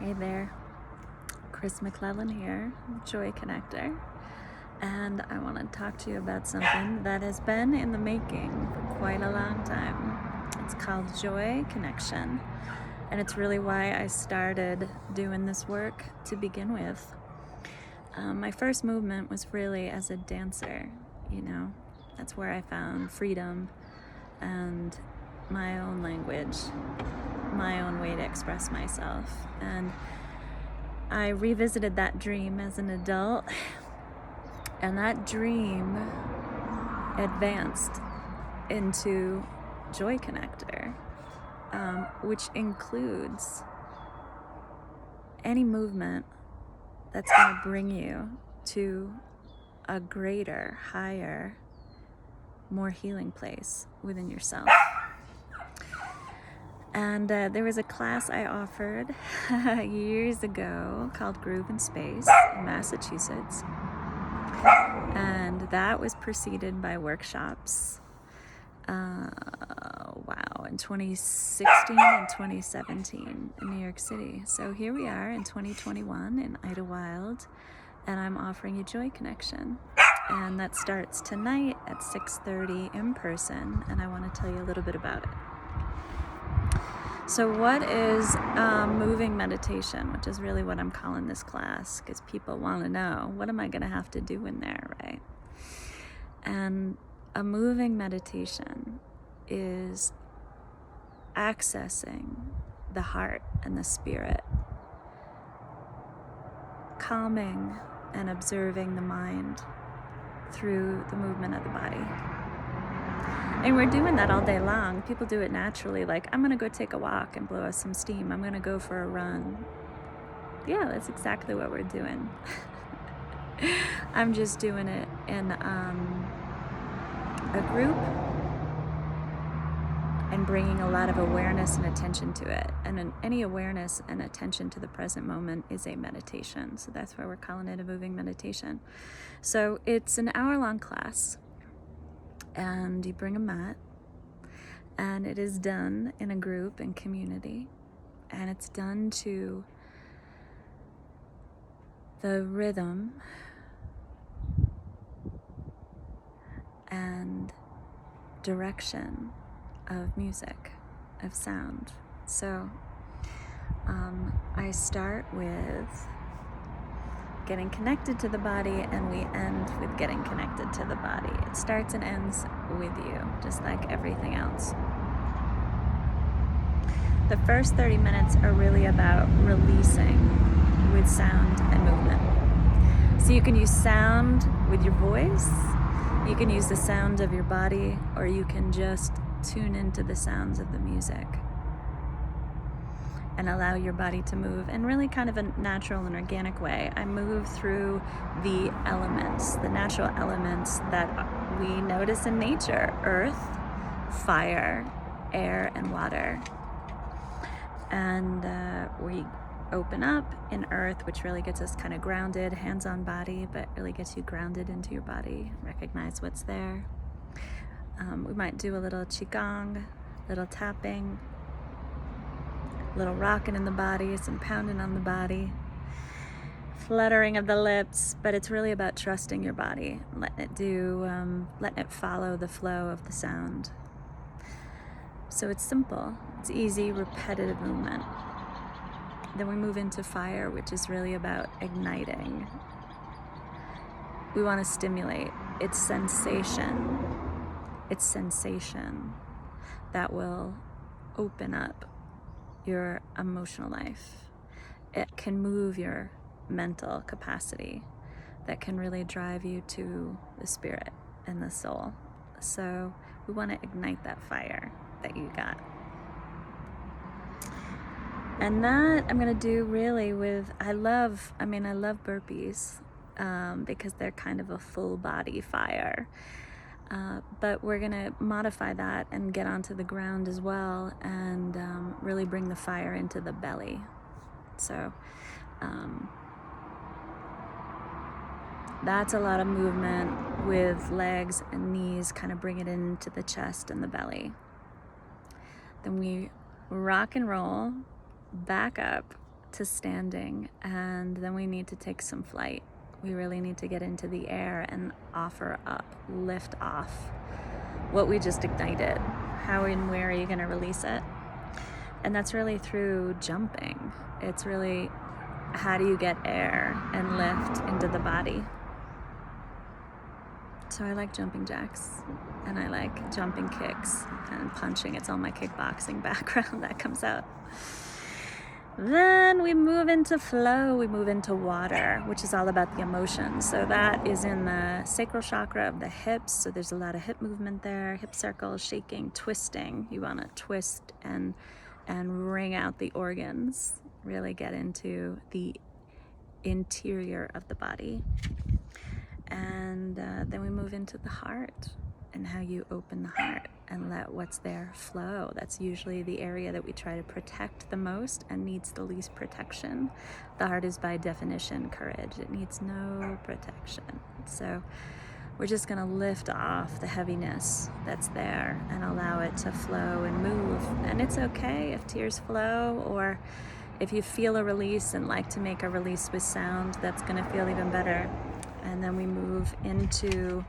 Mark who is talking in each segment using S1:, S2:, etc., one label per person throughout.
S1: Hey there, Chris McClellan here, JOYConnector, and I want to talk to you about something that has been in the making for quite a long time. It's called JOYConnection, and it's really why I started doing this work to begin with. My first movement was really as a dancer, that's where I found freedom and my own language, my own way to express myself. And I revisited that dream as an adult, and that dream advanced into JOYConnector, which includes any movement that's going to bring you to a greater, higher, more healing place within yourself. And there was a class I offered years ago called Groove in Space in Massachusetts. And that was preceded by workshops, in 2016 and 2017 in New York City. So here we are in 2021 in Idlewild, and I'm offering you JOYConnection. And that starts tonight at 6:30 in person, and I want to tell you a little bit about it. So what is moving meditation, which is really what I'm calling this class, because people want to know, what am I going to have to do in there, right? And a moving meditation is accessing the heart and the spirit, calming and observing the mind through the movement of the body. And we're doing that all day long. People do it naturally, like, I'm going to go take a walk and blow us some steam. I'm going to go for a run. Yeah, that's exactly what we're doing. I'm just doing it in a group and bringing a lot of awareness and attention to it. And any awareness and attention to the present moment is a meditation. So that's why we're calling it a moving meditation. So it's an hour-long class. And you bring a mat, and it is done in a group and community, and it's done to the rhythm and direction of music, of sound. So I start with getting connected to the body, and we end with getting connected to the body. It starts and ends with you, just like everything else. The first 30 minutes are really about releasing with sound and movement. So you can use sound with your voice, you can use the sound of your body, or you can just tune into the sounds of the music and allow your body to move in really kind of a natural and organic way. I move through the elements, the natural elements that we notice in nature: earth, fire, air, and water. And we open up in earth, which really gets us kind of grounded, hands on body, but really gets you grounded into your body, recognize what's there. We might do a little qigong, little tapping, little rocking in the body, some pounding on the body, fluttering of the lips, but it's really about trusting your body, letting it follow the flow of the sound. So it's simple, it's easy, repetitive movement. Then we move into fire, which is really about igniting. We want to stimulate its sensation that will open up your emotional life. It can move your mental capacity, that can really drive you to the spirit and the soul. So we want to ignite that fire that you got. And that I'm going to do really with, I love burpees because they're kind of a full body fire. But we're going to modify that and get onto the ground as well, and really bring the fire into the belly. So that's a lot of movement with legs and knees, kind of bring it into the chest and the belly. Then we rock and roll back up to standing, and then we need to take some flight. We really need to get into the air and offer up, lift off what we just ignited. How and where are you going to release it? And that's really through jumping. It's really, how do you get air and lift into the body? So I like jumping jacks, and I like jumping kicks and punching. It's all my kickboxing background that comes out. Then we move into flow, we move into water, which is all about the emotions. So that is in the sacral chakra of the hips. So there's a lot of hip movement there, hip circles, shaking, twisting. You want to twist and wring out the organs, really get into the interior of the body. And then we move into the heart and how you open the heart and let what's there flow. That's usually the area that we try to protect the most and needs the least protection. The heart is by definition courage. It needs no protection. So we're just going to lift off the heaviness that's there and allow it to flow and move. And it's okay if tears flow, or if you feel a release and like to make a release with sound, that's going to feel even better. And then we move into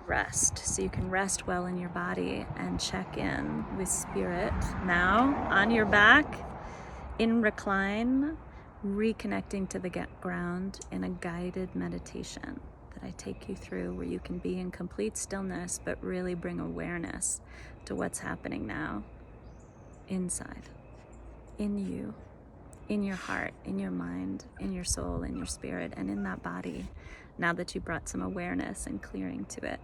S1: rest. So you can rest well in your body and check in with spirit. Now, on your back, in recline, reconnecting to the ground in a guided meditation that I take you through, where you can be in complete stillness, but really bring awareness to what's happening now, inside, in you, in your heart, in your mind, in your soul, in your spirit, and in that body, now that you brought some awareness and clearing to it.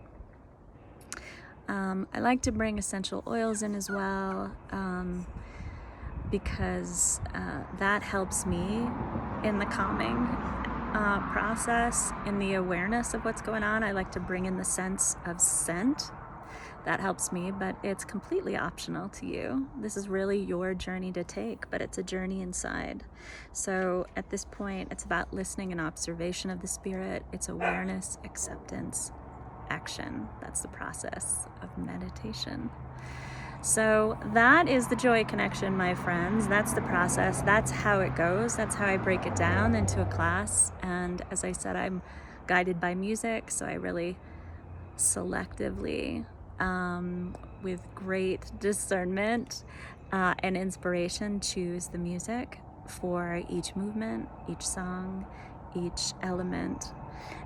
S1: I like to bring essential oils in as well, because that helps me in the calming process, in the awareness of what's going on. I like to bring in the sense of scent. That helps me, but it's completely optional to you. This is really your journey to take, but it's a journey inside. So at this point, it's about listening and observation of the spirit. It's awareness, acceptance, action. That's the process of meditation. So that is the Joy Connection, my friends. That's the process. That's how it goes. That's how I break it down into a class. And as I said, I'm guided by music, so I really selectively, with great discernment and inspiration, choose the music for each movement, each song, each element.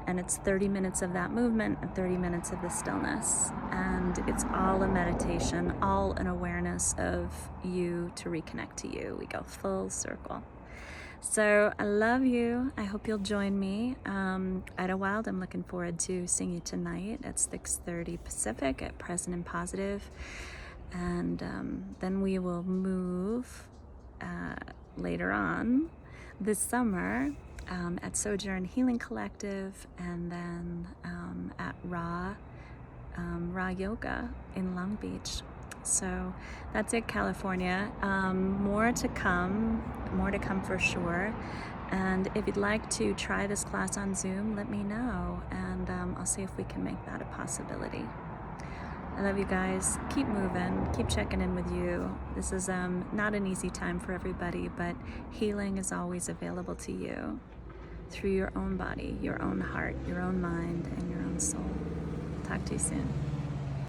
S1: And it's 30 minutes of that movement and 30 minutes of the stillness. And it's all a meditation, all an awareness of you to reconnect to you. We go full circle. So I love you. I hope you'll join me. Idlewild, I'm looking forward to seeing you tonight at 6:30 Pacific at Present and Positive. And then we will move later on this summer at Sojourn Healing Collective, and then at Raw Yoga in Long Beach. So that's it, California. More to come for sure. And if you'd like to try this class on Zoom, let me know, and I'll see if we can make that a possibility. I love you guys. Keep moving, keep checking in with you. This is not an easy time for everybody, but healing is always available to you through your own body, your own heart, your own mind, and your own soul. Talk to you soon.